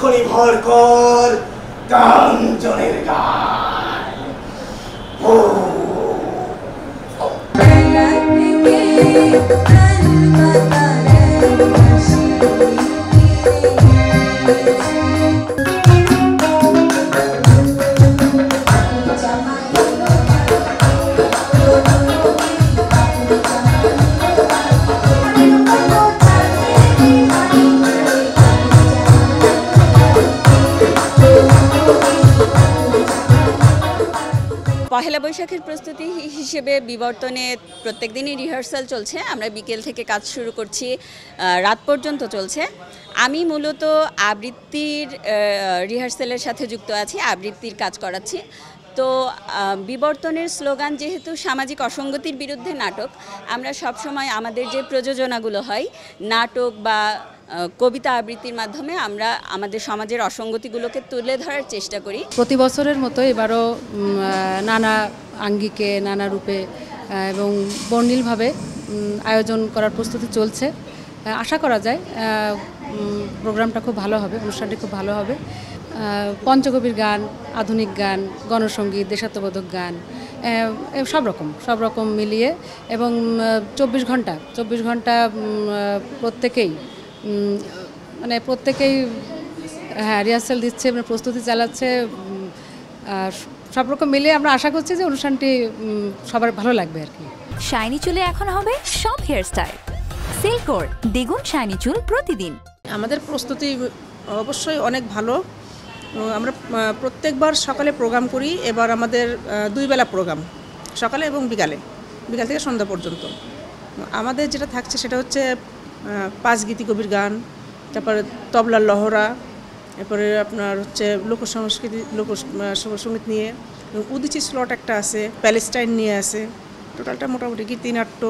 এক্ষুনি ভর কর কাঞ্চনের গান। ও পহেলা বৈশাখের প্রস্তুতি হিসেবে বিবর্তনে প্রত্যেক দিনই রিহার্সাল চলছে। আমরা বিকেল থেকে কাজ শুরু করছি, রাত পর্যন্ত চলছে। আমি মূলত আবৃত্তির রিহার্সালের সাথে যুক্ত আছি, আবৃত্তির কাজ করাচ্ছি। তো বিবর্তনের স্লোগান যেহেতু সামাজিক অসঙ্গতির বিরুদ্ধে নাটক, আমরা সবসময় আমাদের যে প্রযোজনাগুলো হয় নাটক বা কবিতা আবৃত্তির মাধ্যমে আমরা আমাদের সমাজের অসঙ্গতিগুলোকে তুলে ধরার চেষ্টা করি। প্রতি বছরের মতো এবারও নানা আঙ্গিকে নানা রূপে এবং বর্ণিলভাবে আয়োজন করার প্রস্তুতি চলছে। আশা করা যায় প্রোগ্রামটা খুব ভালো হবে, অনুষ্ঠানটি খুব ভালো হবে। পঞ্চকবির গান, আধুনিক গান, গণসঙ্গীত, দেশাত্মবোধক গান, সব রকম মিলিয়ে এবং 24 ঘন্টা প্রত্যেকেই হ্যাঁ রিহার্সাল দিচ্ছে, প্রস্তুতি চালাচ্ছে। সব রকম মিলিয়ে আমরা আশা করছি যে অনুষ্ঠানটি সবার ভালো লাগবে আর কি। শাইনি চুলে এখন হবে সব হেয়ারস্টাইল। সিল্কোর দ্বিগুণ শাইনি চুল প্রতিদিন। আমাদের প্রস্তুতি অবশ্যই অনেক ভালো। আমরা প্রত্যেকবার সকালে প্রোগ্রাম করি, এবার আমাদের 2 বেলা প্রোগ্রাম, সকালে এবং বিকাল থেকে সন্ধ্যা পর্যন্ত। আমাদের যেটা থাকছে সেটা হচ্ছে 5 গীতি কবির গান, তারপরে তবলার লহরা, এরপরে আপনার হচ্ছে লোকসঙ্গীত নিয়ে উদিচি স্লট একটা আছে, প্যালেস্টাইন নিয়ে আছে, টোটালটা মোটামুটি গীতিনাট্য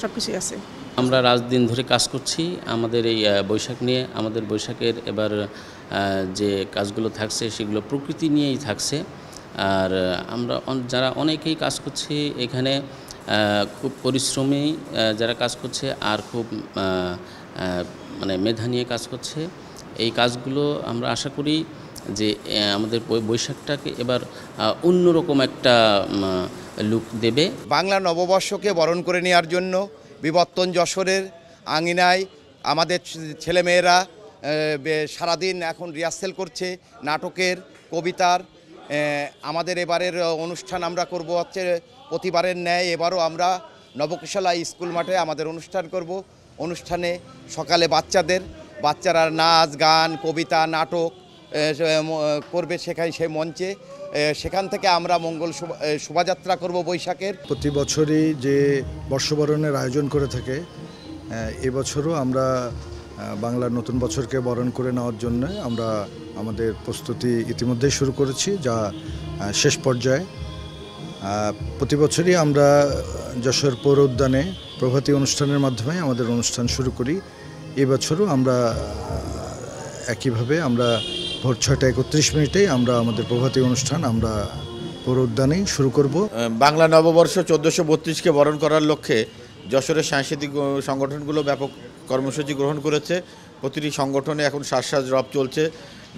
সব কিছুই আছে। আমরা রাতদিন ধরে কাজ করছি আমাদের এই বৈশাখ নিয়ে। আমাদের বৈশাখের এবার যে কাজগুলো থাকছে সেগুলো প্রকৃতি নিয়েই থাকছে। আর আমরা যারা অনেকেই কাজ করছি এখানে, খুব পরিশ্রমী যারা কাজ করছে আর খুব মেধা নিয়ে কাজ করছে। এই কাজগুলো আমরা আশা করি যে আমাদের বৈশাখটাকে এবার অন্যরকম একটা লুক দেবে। বাংলা নববর্ষকে বরণ করে নেওয়ার জন্য বিবর্তন যশোরের আঙিনায় আমাদের ছেলেমেয়েরা সারাদিন এখন রিহার্সেল করছে নাটকের, কবিতার। আমাদের এবারের অনুষ্ঠান আমরা করব হচ্ছে প্রতিবারের ন্যায় এবারও আমরা নবকুশলা স্কুল মাঠে আমাদের অনুষ্ঠান করব। অনুষ্ঠানে সকালে বাচ্চারা নাচ গান কবিতা নাটক করবে সেই মঞ্চে। সেখান থেকে আমরা মঙ্গল শোভাযাত্রা করব বৈশাখের। প্রতি বছরই যে বর্ষবরণের আয়োজন করে থাকে, এবছরও আমরা বাংলার নতুন বছরকে বরণ করে নেওয়ার জন্য আমরা আমাদের প্রস্তুতি ইতিমধ্যেই শুরু করেছি, যা শেষ পর্যায়ে। প্রতি বছরই আমরা যশোর পৌর উদ্যানে প্রভাতী অনুষ্ঠানের মাধ্যমে আমাদের অনুষ্ঠান শুরু করি। এবছরও আমরা একইভাবে আমরা ভোর 6:31 আমরা আমাদের প্রভাতী অনুষ্ঠান আমরা পৌর উদ্যানেই শুরু করব। বাংলা নববর্ষ 1432কে বরণ করার লক্ষ্যে যশোরের সাংস্কৃতিক সংগঠনগুলো ব্যাপক কর্মসূচি গ্রহণ করেছে। প্রতিটি সংগঠনে এখন সাজ রব চলছে,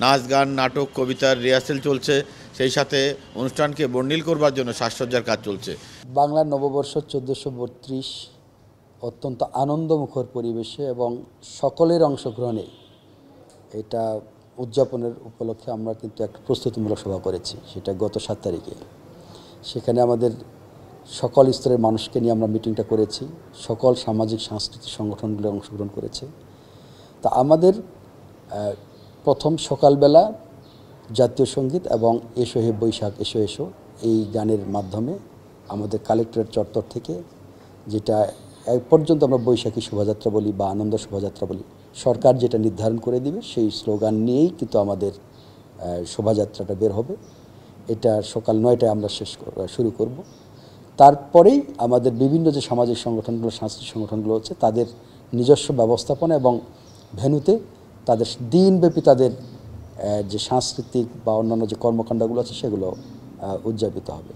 নাচ গান নাটক কবিতার রিহার্সেল চলছে, সেই সাথে অনুষ্ঠানকে বর্ণিল করবার জন্য সাজসজ্জার কাজ চলছে। বাংলা নববর্ষ 1432 অত্যন্ত আনন্দমুখর পরিবেশে এবং সকলের অংশগ্রহণে এটা উদযাপনের উপলক্ষে আমরা কিন্তু একটা প্রস্তুতিমূলক সভা করেছি, সেটা গত 7 তারিখে। সেখানে আমাদের সকল স্তরের মানুষকে নিয়ে আমরা মিটিংটা করেছি, সকল সামাজিক সাংস্কৃতিক সংগঠনগুলো অংশগ্রহণ করেছে। তা আমাদের প্রথম সকালবেলা জাতীয় সঙ্গীত এবং এসো হে বৈশাখ এসো এসো এই গানের মাধ্যমে আমাদের কালেক্টরেট চত্বর থেকে, যেটা এক পর্যন্ত আমরা বৈশাখী শোভাযাত্রা বলি বা আনন্দ শোভাযাত্রা বলি, সরকার যেটা নির্ধারণ করে দিবে সেই স্লোগান নিয়েই কিন্তু আমাদের শোভাযাত্রাটা বের হবে। এটা সকাল 9টায় আমরা শুরু করব। তারপরেই আমাদের বিভিন্ন যে সামাজিক সংগঠনগুলো সাংস্কৃতিক সংগঠনগুলো হচ্ছে তাদের নিজস্ব ব্যবস্থাপনা এবং ভেন্যুতে তাদের দিনব্যাপী তাদের যে সাংস্কৃতিক বা অন্যান্য যে কর্মকাণ্ডগুলো আছে সেগুলো উদযাপিত হবে।